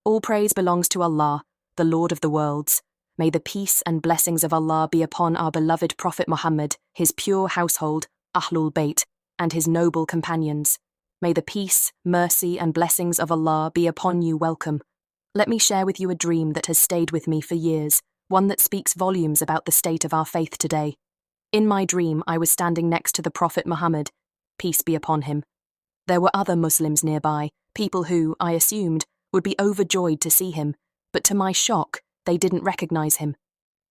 All praise belongs to Allah, the Lord of the worlds. May the peace and blessings of Allah be upon our beloved Prophet Muhammad, his pure household, Ahlul Bayt, and his noble companions. May the peace, mercy, and blessings of Allah be upon you. Welcome. Let me share with you a dream that has stayed with me for years, one that speaks volumes about the state of our faith today. In my dream, I was standing next to the Prophet Muhammad, peace be upon him. There were other Muslims nearby, people who, I assumed, would be overjoyed to see him, but to my shock, they didn't recognize him.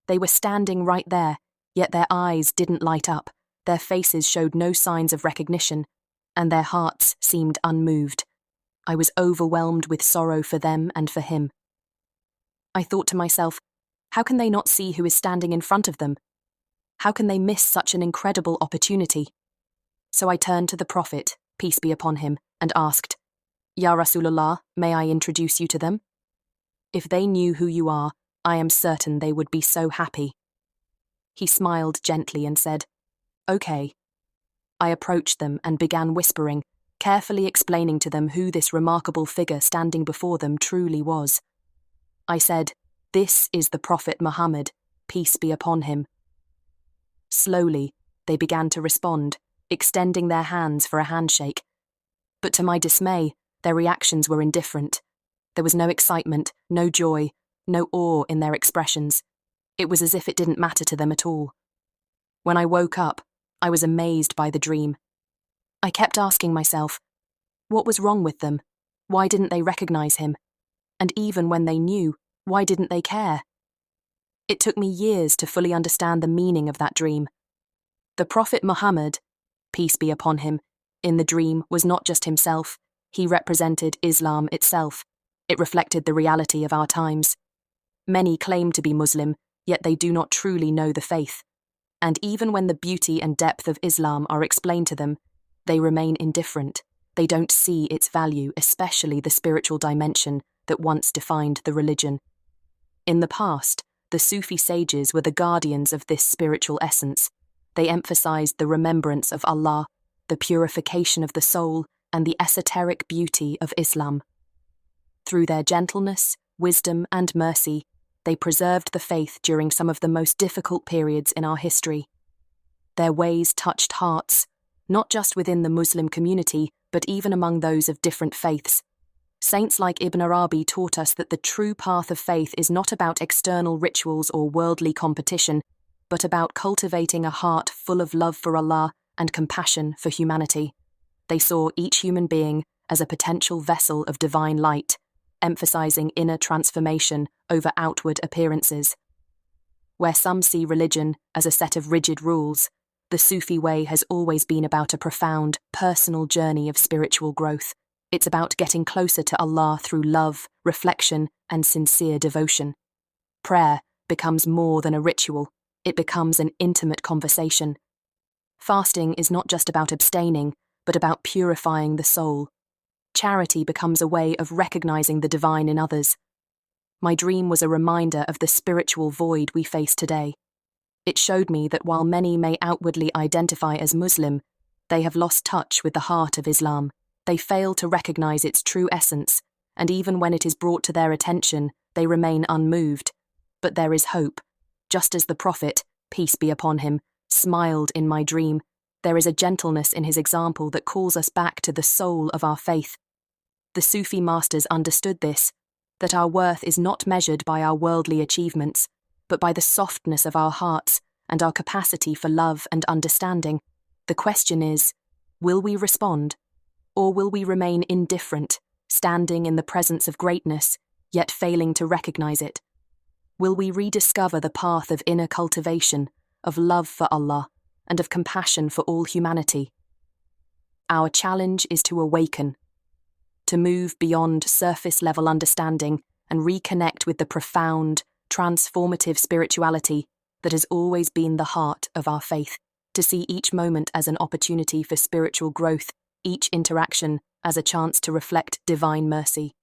They were standing right there, yet their eyes didn't light up, their faces showed no signs of recognition, and their hearts seemed unmoved. I was overwhelmed with sorrow for them and for him. I thought to myself, how can they not see who is standing in front of them? How can they miss such an incredible opportunity? So I turned to the Prophet, peace be upon him, and asked, Ya Rasulullah, may I introduce you to them? If they knew who you are, I am certain they would be so happy. He smiled gently and said, Okay. I approached them and began whispering, carefully explaining to them who this remarkable figure standing before them truly was. I said, This is the Prophet Muhammad, peace be upon him. Slowly, they began to respond, extending their hands for a handshake. But to my dismay, their reactions were indifferent. There was no excitement, no joy, no awe in their expressions. It was as if it didn't matter to them at all. When I woke up, I was amazed by the dream. I kept asking myself, what was wrong with them? Why didn't they recognize him? And even when they knew, why didn't they care? It took me years to fully understand the meaning of that dream. The Prophet Muhammad, peace be upon him, in the dream was not just himself. He represented Islam itself. It reflected the reality of our times. Many claim to be Muslim, yet they do not truly know the faith. And even when the beauty and depth of Islam are explained to them, they remain indifferent. They don't see its value, especially the spiritual dimension that once defined the religion. In the past, the Sufi sages were the guardians of this spiritual essence. They emphasized the remembrance of Allah, the purification of the soul, and the esoteric beauty of Islam. Through their gentleness, wisdom, and mercy, they preserved the faith during some of the most difficult periods in our history. Their ways touched hearts, not just within the Muslim community, but even among those of different faiths. Saints like Ibn Arabi taught us that the true path of faith is not about external rituals or worldly competition, but about cultivating a heart full of love for Allah and compassion for humanity. They saw each human being as a potential vessel of divine light, emphasizing inner transformation over outward appearances. Where some see religion as a set of rigid rules, the Sufi way has always been about a profound, personal journey of spiritual growth. It's about getting closer to Allah through love, reflection, and sincere devotion. Prayer becomes more than a ritual. It becomes an intimate conversation. Fasting is not just about abstaining, but about purifying the soul. Charity becomes a way of recognizing the divine in others. My dream was a reminder of the spiritual void we face today. It showed me that while many may outwardly identify as Muslim, they have lost touch with the heart of Islam. They fail to recognize its true essence, and even when it is brought to their attention, they remain unmoved. But there is hope. Just as the Prophet, peace be upon him, smiled in my dream, there is a gentleness in his example that calls us back to the soul of our faith. The Sufi masters understood this, that our worth is not measured by our worldly achievements, but by the softness of our hearts and our capacity for love and understanding. The question is, will we respond, or will we remain indifferent, standing in the presence of greatness, yet failing to recognize it? Will we rediscover the path of inner cultivation, of love for Allah, and of compassion for all humanity? Our challenge is to awaken, to move beyond surface-level understanding and reconnect with the profound, transformative spirituality that has always been the heart of our faith, to see each moment as an opportunity for spiritual growth, each interaction as a chance to reflect divine mercy.